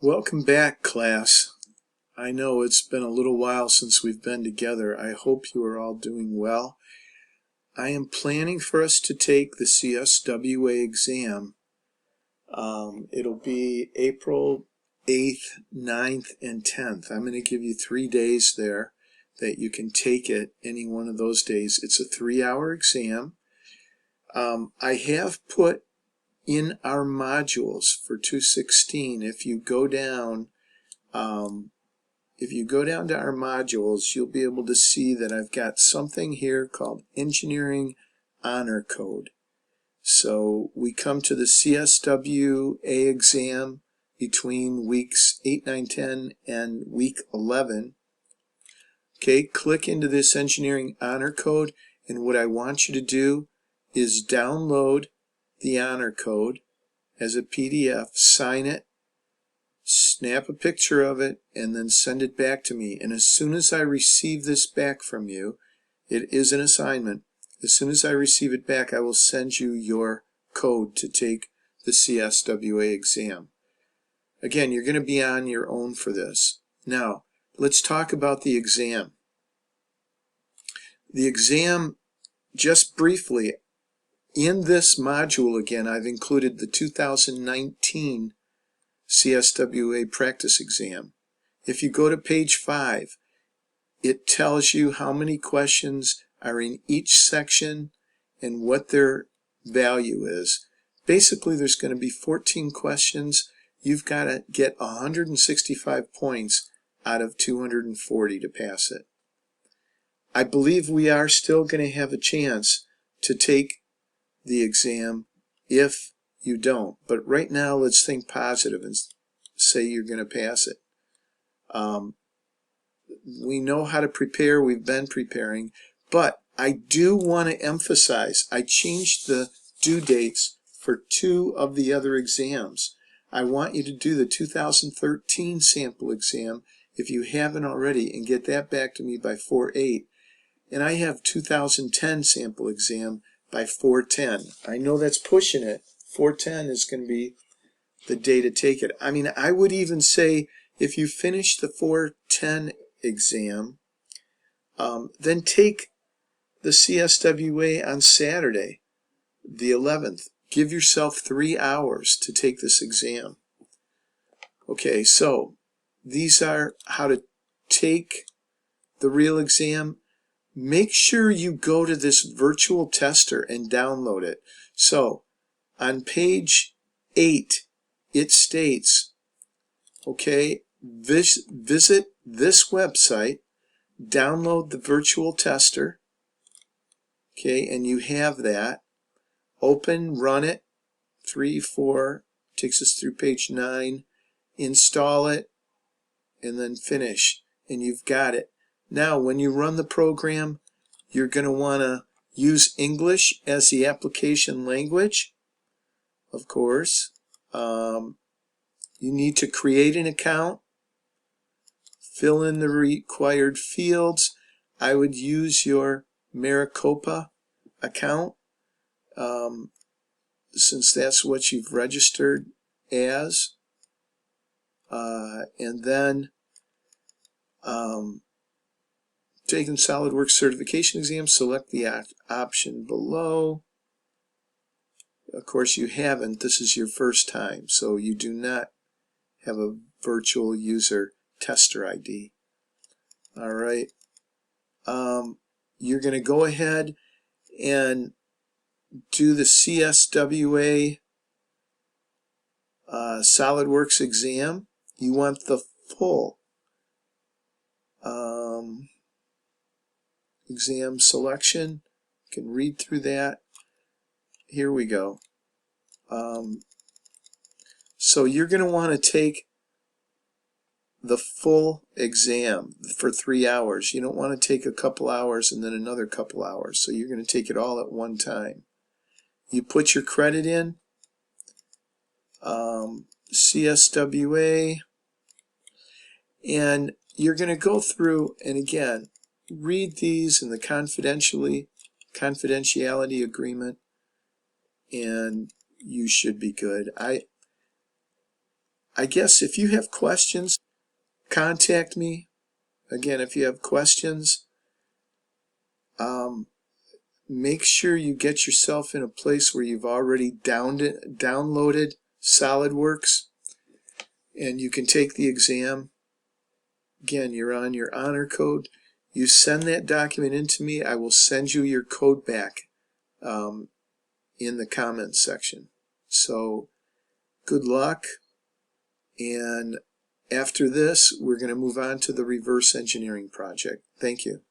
Welcome back, class. I know it's been a little while since we've been together. I hope you are all doing well. I am planning for us to take the CSWA exam. It'll be April 8th, 9th, and 10th. I'm going to give you 3 days there that you can take it any one of those days. It's a 3-hour exam. I have put in our modules for 216, if you go down to our modules, you'll be able to see that I've got something here called Engineering Honor Code. So we come to the CSWA exam between weeks 8, 9, 10 and week 11. Okay, click into this Engineering Honor Code, and what I want you to do is download the honor code as a PDF, sign it, snap a picture of it, and then send it back to me. And as soon as I receive this back from you, it is an assignment. As soon as I receive it back, I will send you your code to take the CSWA exam. Again, you're going to be on your own for this. Now, let's talk about the exam. The exam, just briefly, in this module again, I've included the 2019 CSWA practice exam. If you go to page 5, it tells you how many questions are in each section and what their value is. Basically, there's going to be 14 questions. You've got to get 165 points out of 240 to pass it. I believe we are still going to have a chance to take the exam if you don't. But right now, let's think positive and say you're going to pass it. We know how to prepare. We've been preparing. But I do want to emphasize, I changed the due dates for 2 of the other exams. I want you to do the 2013 sample exam if you haven't already and get that back to me by 4/8. And I have 2010 sample exam by 4/10. I know that's pushing it. 4/10 is going to be the day to take it. I mean, I would even say if you finish the 4/10 exam, then take the CSWA on Saturday, the 11th. Give yourself 3 hours to take this exam. Okay, so these are how to take the real exam. Make sure you go to this virtual tester and download it. So on page 8, it states, okay, visit this website, download the virtual tester, okay, and you have that. Open, run it, 3, 4, takes us through page 9, install it, and then finish, and you've got it. Now, when you run the program, you're going to want to use English as the application language, of course. You need to create an account, fill in the required fields. I would use your Maricopa account, since that's what you've registered as. And then taking SolidWorks certification exam, select the option below. Of course, you haven't. This is your first time, so you do not have a virtual user tester ID. All right. You're going to go ahead and do the CSWA SolidWorks exam. You want the full exam selection. You can read through that. Here we go. So you're going to want to take the full exam for 3 hours. You don't want to take a couple hours and then another couple hours. So you're going to take it all at one time. You put your credit in, CSWA, and you're going to go through and again read these in the confidentiality agreement, and you should be good. I guess if you have questions, contact me. Again, if you have questions, make sure you get yourself in a place where you've already downloaded SolidWorks, and you can take the exam. Again, you're on your honor code. You send that document in to me, I will send you your code back in the comments section. So good luck, and after this we're going to move on to the reverse engineering project. Thank you.